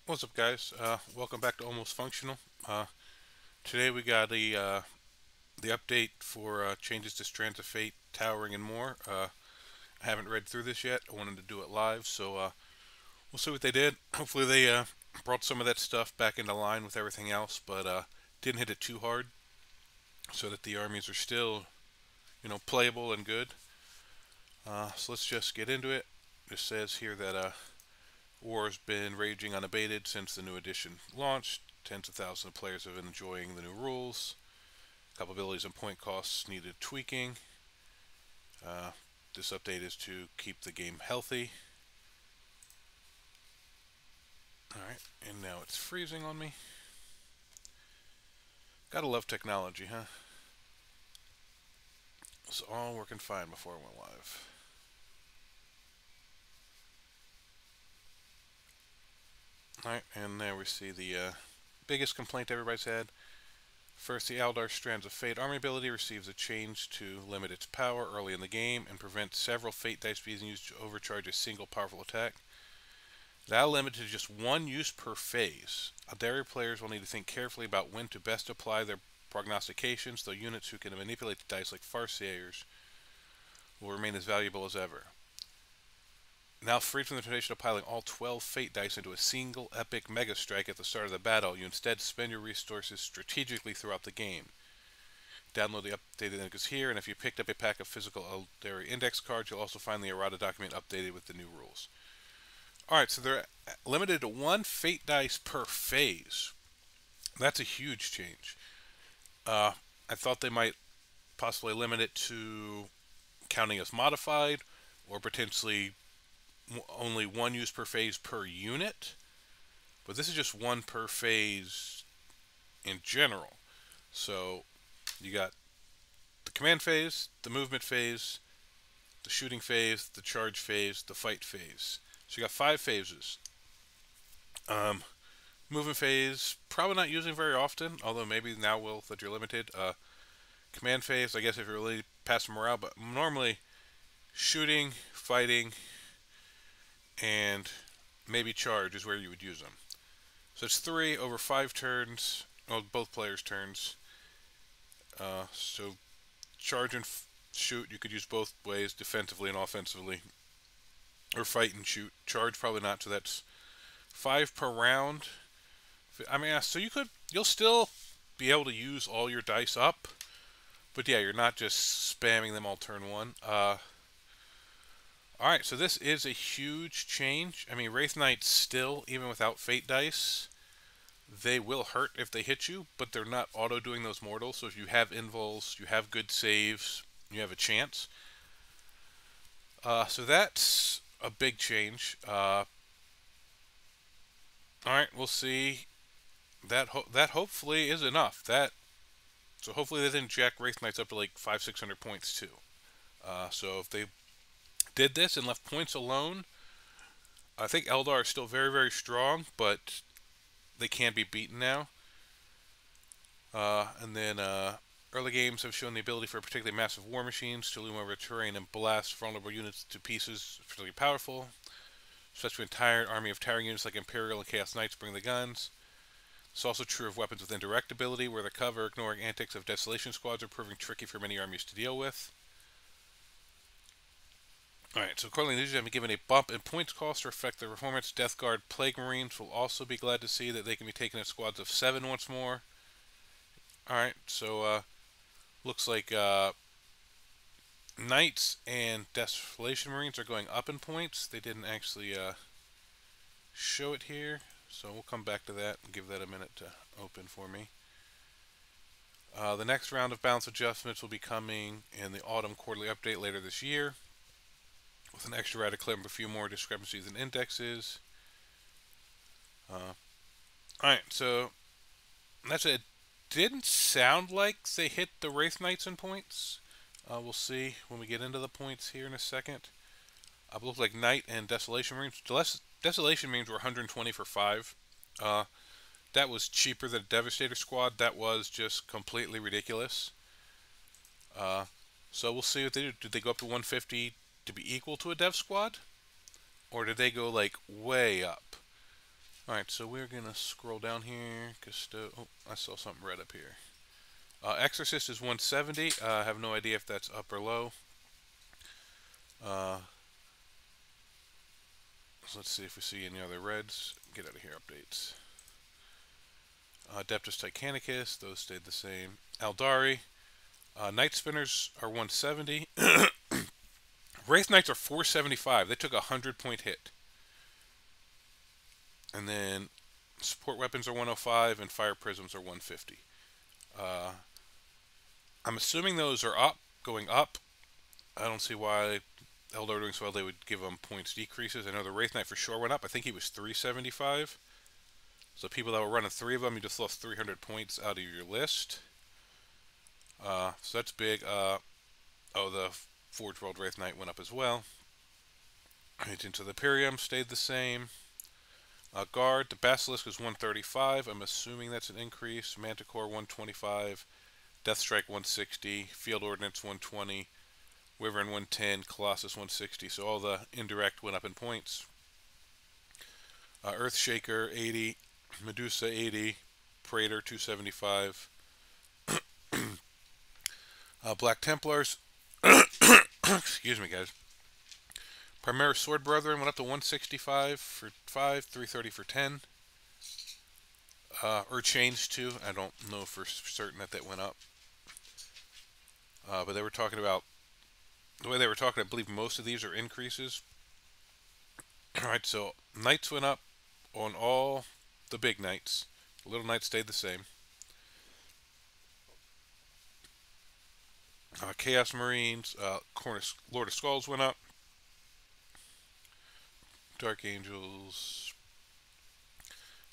What's up, guys? Welcome back to Almost Functional. Today we got the update for changes to Strands of Fate, Towering, and more. I haven't read through this yet. I wanted to do it live, so we'll see what they did. Hopefully they brought some of that stuff back into line with everything else, but didn't hit it too hard, so that the armies are still, playable and good. So let's just get into it. It says here that war has been raging unabated since the new edition launched. Tens of thousands of players have been enjoying the new rules. Couple abilities and point costs needed tweaking. Uh, this update is to keep the game healthy. Alright, and now it's freezing on me. Gotta love technology, huh? It's all working fine before it went live. Alright, and there we see the biggest complaint everybody's had. First, the Eldar Strands of Fate army ability receives a change to limit its power early in the game and prevent several Fate dice being used to overcharge a single powerful attack. Now limited to just one use per phase. Eldari players will need to think carefully about when to best apply their prognostications, though units who can manipulate the dice like Farseers will remain as valuable as ever. Now freed from the temptation of piling all 12 Fate dice into a single epic mega strike at the start of the battle, you instead spend your resources strategically throughout the game. Download the updated index here, and if you picked up a pack of physical Eldari index cards, you'll also find the errata document updated with the new rules. Alright, so they're limited to one Fate dice per phase. That's a huge change. I thought they might possibly limit it to counting as modified, or potentially only one use per phase per unit, but this is just one per phase in general. So you got the command phase, the movement phase, the shooting phase, the charge phase, the fight phase. So you got 5 phases. Movement phase, probably not using very often, although maybe now will that you're limited. Command phase, I guess if you're really passing morale, but normally shooting, fighting, and maybe charge is where you would use them. So it's 3 over 5 turns, well, both players' turns. So charge and shoot, you could use both ways, defensively and offensively. Or fight and shoot. Charge, probably not, so that's 5 per round. I mean, so you'll still be able to use all your dice up, but yeah, you're not just spamming them all turn one. Alright, so this is a huge change. I mean, Wraith Knights still, even without Fate dice, they will hurt if they hit you, but they're not auto-doing those mortals, so if you have invuls, you have good saves, you have a chance. So that's a big change. Alright, we'll see. That hopefully is enough. So hopefully they didn't jack Wraith Knights up to like 500-600 points too. So if they did this and left points alone, I think Eldar are still very, very strong, but they can be beaten now. And then early games have shown the ability for particularly massive war machines to loom over terrain and blast vulnerable units to pieces, particularly powerful. Such an entire army of towering units like Imperial and Chaos Knights bring the guns. It's also true of weapons with indirect ability, where the cover ignoring antics of Desolation squads are proving tricky for many armies to deal with. Alright, so accordingly, these have been given a bump in points cost to reflect their performance. Death Guard Plague Marines will also be glad to see that they can be taken in squads of 7 once more. Alright, so looks like Knights and Desolation Marines are going up in points. They didn't actually show it here, so we'll come back to that and give that a minute to open for me. The next round of balance adjustments will be coming in the autumn quarterly update later this year, with an extra radical clip of a few more discrepancies in indexes. Alright, so that's it. Didn't sound like they hit the Wraith Knights in points. We'll see when we get into the points here in a second. It looks like Knight and Desolation Marines. Desolation Marines were 120 for 5. That was cheaper than a Devastator squad. That was just completely ridiculous. So we'll see what they do. Did they go up to 150 to be equal to a Dev squad? Or did they go like way up? Alright, so we're gonna scroll down here. Oh, I saw something red up here. Exorcist is 170. I have no idea if that's up or low. So let's see if we see any other reds. Get out of here, updates. Adeptus Titanicus, those stayed the same. Eldari. Night Spinners are 170. Wraith Knights are 475. They took a 100-point hit. And then support weapons are 105 and fire prisms are 150. I'm assuming those are up, going up. I don't see why Eldar doing so well they would give them points decreases. I know the Wraith Knight for sure went up. I think he was 375. So people that were running 3 of them, you just lost 300 points out of your list. So that's big. Oh, the Forge World Wraith Knight went up as well. Agents of the Imperium stayed the same. Guard, the Basilisk is 135. I'm assuming that's an increase. Manticore 125. Deathstrike 160. Field Ordnance 120. Wyvern 110. Colossus 160. So all the indirect went up in points. Earthshaker 80. Medusa 80. Praetor 275. Black Templars. Excuse me, guys. Primaris Sword Brethren went up to 165 for 5, 330 for 10. Or changed to. I don't know for certain that went up. But they were talking about, the way they were talking, I believe most of these are increases. Alright, so Knights went up on all the big Knights. The little Knights stayed the same. Chaos Marines, Lord of Skulls went up. Dark Angels,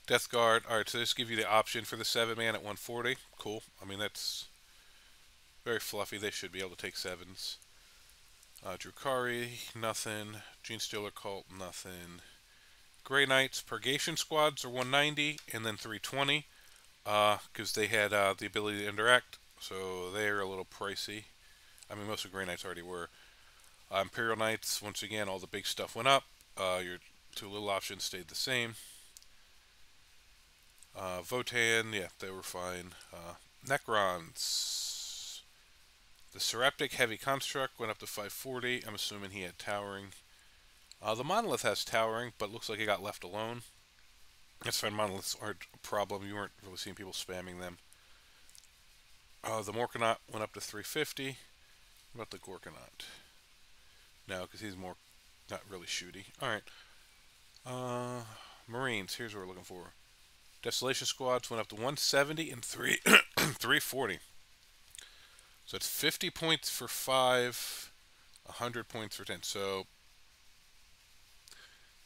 Death Guard. Alright, so this gives you the option for the 7-man at 140. Cool. I mean, that's very fluffy. They should be able to take 7s. Drukari, nothing. Genestealer Cult, nothing. Grey Knights, Purgation Squads are 190, and then 320, because they had the ability to interact, so they're a little pricey. I mean, most of Grey Knights already were. Imperial Knights, once again, all the big stuff went up. Your 2 little options stayed the same. Votan, yeah, they were fine. Necrons. The Seraptic Heavy Construct went up to 540. I'm assuming he had Towering. The Monolith has Towering, but looks like it got left alone. That's fine, Monoliths aren't a problem. You weren't really seeing people spamming them. The Morkanaut went up to 350. What about the Gorkanaut? No, because he's more not really shooty. Alright. Marines, here's what we're looking for. Desolation Squads went up to 170 and 340. So it's 50 points for 5, 100 points for 10. So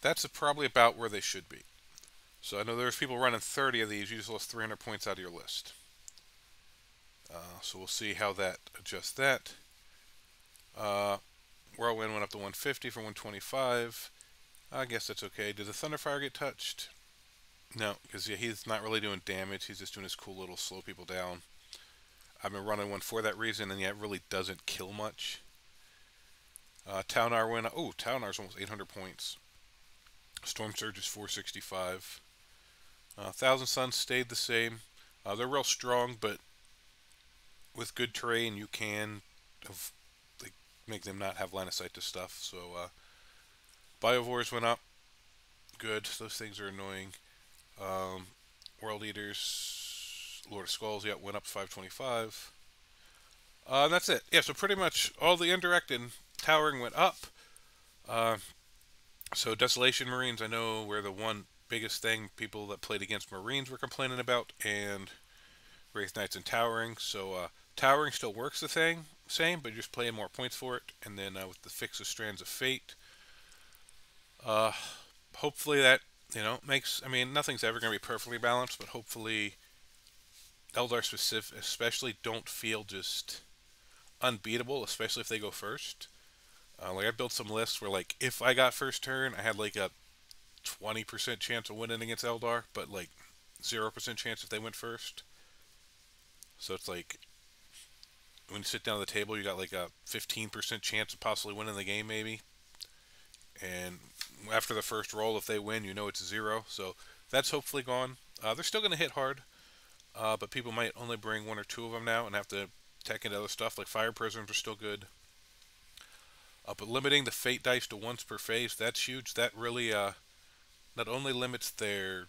that's probably about where they should be. So I know there's people running 30 of these. You just lost 300 points out of your list. So we'll see how that adjusts that. Whirlwind went up to 150 for 125. I guess that's okay. Did the Thunderfire get touched? No, because yeah, he's not really doing damage. He's just doing his cool little slow people down. I've been running one for that reason, and yeah, it really doesn't kill much. Taunar went up. Oh, Taunar's almost 800 points. Storm Surge is 465. Thousand Suns stayed the same. They're real strong, but with good terrain, you can make them not have line of sight to stuff. So, Biovores went up. Good. Those things are annoying. World Eaters, Lord of Skulls, yeah, went up to 525. And that's it. Yeah, so pretty much all the indirect and towering went up. So Desolation Marines, I know, were the one biggest thing people that played against Marines were complaining about, and Wraith Knights and Towering. So Towering still works the same, but you're just playing more points for it. And then with the fix of Strands of Fate, hopefully that, makes, I mean, nothing's ever going to be perfectly balanced, but hopefully Eldar specific, especially, don't feel just unbeatable, especially if they go first. Like, I built some lists where, like, if I got first turn, I had, like, a 20% chance of winning against Eldar, but, like, 0% chance if they went first. So it's like, when you sit down at the table, you got, like, a 15% chance of possibly winning the game, maybe. And after the first roll, if they win, you know it's 0. So That's hopefully gone. They're still going to hit hard, but people might only bring one or two of them now and have to tech into other stuff. Like fire prisms are still good. But limiting the fate dice to once per phase, that's huge. That really not only limits their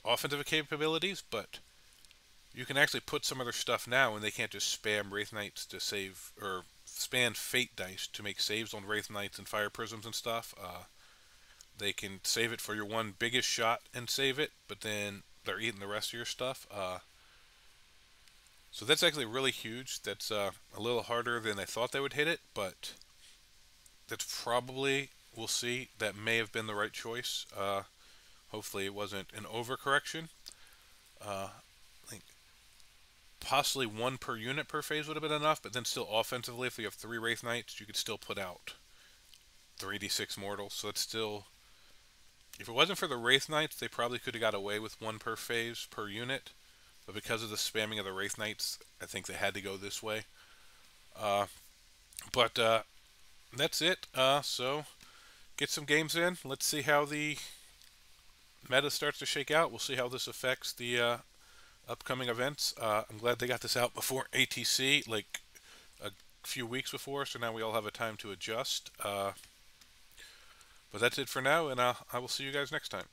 offensive capabilities, but you can actually put some other stuff now and they can't just spam Wraith Knights to save, or spam fate dice to make saves on Wraith Knights and fire prisms and stuff. They can save it for your one biggest shot and save it, but then they're eating the rest of your stuff. So that's actually really huge. That's a little harder than I thought they would hit it, but that's probably, we'll see, that may have been the right choice. Hopefully it wasn't an overcorrection. I think possibly one per unit per phase would have been enough, but then still offensively, if you have 3 Wraith Knights, you could still put out 3d6 mortals. So it's still, if it wasn't for the Wraith Knights, they probably could have got away with 1 per phase per unit. But because of the spamming of the Wraith Knights, I think they had to go this way. But that's it. So get some games in. Let's see how the meta starts to shake out. We'll see how this affects the upcoming events. I'm glad they got this out before ATC, like a few weeks before, so now we all have a time to adjust. But that's it for now, and I will see you guys next time.